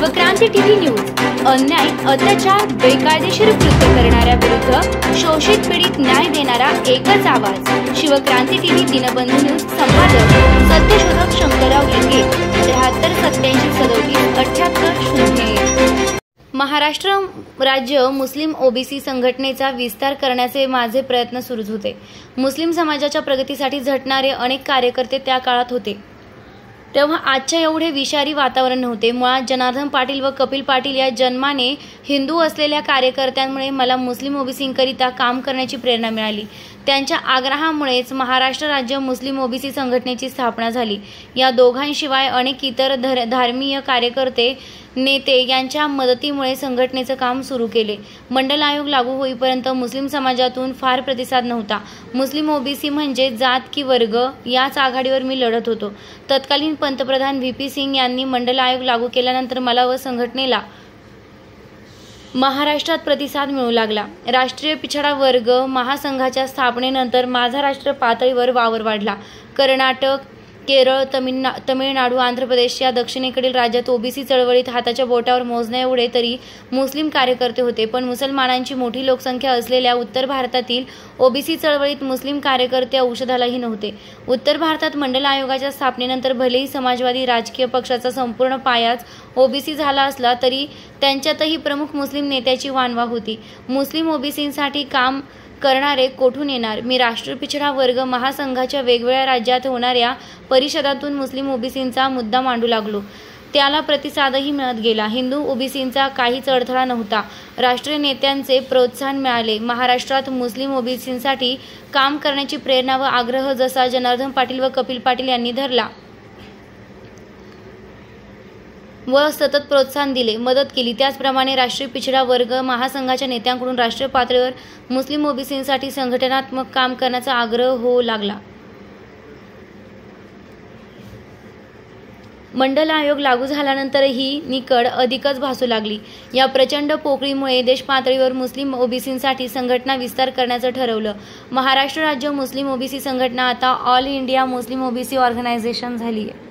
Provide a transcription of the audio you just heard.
Shivkranti TV news अन्याय, अत्याचार, बेकायदेशीर कृत्य करणाऱ्या विरुद्ध शोषित पीडित न्याय देणारा एकच आवाज। शिवक्रांती टीव्ही दिनबंधू न्यूज संपादक सत्यशोधक शंकरराव लिंगे 73 87 37 78 महाराष्ट्र राज्य मुस्लिम ओबीसी संघटनेचा विस्तार करण्याचे माझे प्रयत्न सुरू होते। मुस्लिम समाजाच्या प्रगतीसाठी झटणारे अनेक कार्यकर्ते त्या काळात होते। तेव्हा आजच्या एवढे विषारी वातावरण नव्हते। मुळात जनार्दन पाटील व कपिल पाटील या जन्माने हिंदू असलेल्या कार्यकर्त्यांमुळे मला मुस्लिम ओबीसींकरिता काम करण्याची प्रेरणा मिळाली। त्यांच्या आग्रहामुळेच महाराष्ट्र राज्य मुस्लिम ओबीसी संघटनेची स्थापना झाली। या दोघांशिवाय अनेक इतर धार्मिक कार्यकर्ते नेते यांच्या मदतीमुळे संघटनेचं काम सुरू केले। मंडल आयोग लागू होईपर्यंत मुस्लिम समाजातून फार प्रतिसाद नव्हता। मुस्लिम ओबीसी म्हणजे जात की वर्ग याच आघाडीवर मी लढत होतो। तत्कालीन पंतप्रधान व्ही.पी. सिंग यांनी मंडल आयोग लागू केल्यानंतर मला व संघटनेला महाराष्ट्रात प्रतिसाद मिळू लागला। राष्ट्रीय पिछडा वर्ग महासंघाच्या स्थापनेनंतर माझा राष्ट्र पातळीवर वावर वाढला। कर्नाटक, केरळ, तमिळनाडू, आंध्र प्रदेश या दक्षिणेकडील राज्यात ओबीसी चळवळीत हाताच्या बोटावर मोजण्या एवढे तरी मुस्लिम कार्यकर्ते होते, पण मुसलमानांची मोठी लोकसंख्या असलेल्या उत्तर भारतातील ओबीसी चळवळीत मुस्लिम कार्यकर्ते औषधालाही नव्हते। उत्तर भारतात मंडल आयोगाच्या स्थापनेनंतर भलेही समाजवादी राजकीय पक्षाचा संपूर्ण पायाच ओबीसी झाला असला तरी त्यांच्यातही प्रमुख मुस्लिम नेत्याची वानवा होती। मुस्लिम ओबीसींसाठी काम करणारे कोठून येणार? मी राष्ट्रीय पिछडा वर्ग महासंघाच्या वेगवेगळ्या राज्यात होणाऱ्या परिषदातून मुस्लिम ओबीसींचा मुद्दा मांडू लागलो। त्याला प्रतिसादही मिळत गेला। हिंदू ओबीसींचा काहीच अडथळा नव्हता। राष्ट्रीय नेत्यांचे प्रोत्साहन मिळाले। महाराष्ट्रात मुस्लिम ओबीसींसाठी काम करण्याची प्रेरणा व आग्रह जसा जनार्दन पाटील व कपिल पाटील यांनी धरला व सतत प्रोत्साहन दिले, मदत केली, त्याचप्रमाणे राष्ट्रीय पिछडा वर्ग महासंघाच्या नेत्यांकडून राष्ट्रीय पातळीवर मुस्लिम ओबीसींसाठी संघटनात्मक काम करण्याचा आग्रह होऊ लागला। मंडल आयोग लागू झाल्यानंतरही निकड अधिकच भासू लागली। या प्रचंड पोकळीमुळे देश पातळीवर मुस्लिम ओबीसींसाठी संघटना विस्तार करण्याचं ठरवलं। महाराष्ट्र राज्य मुस्लिम ओबीसी संघटना आता all India Muslim OBC organisation झाली आहे।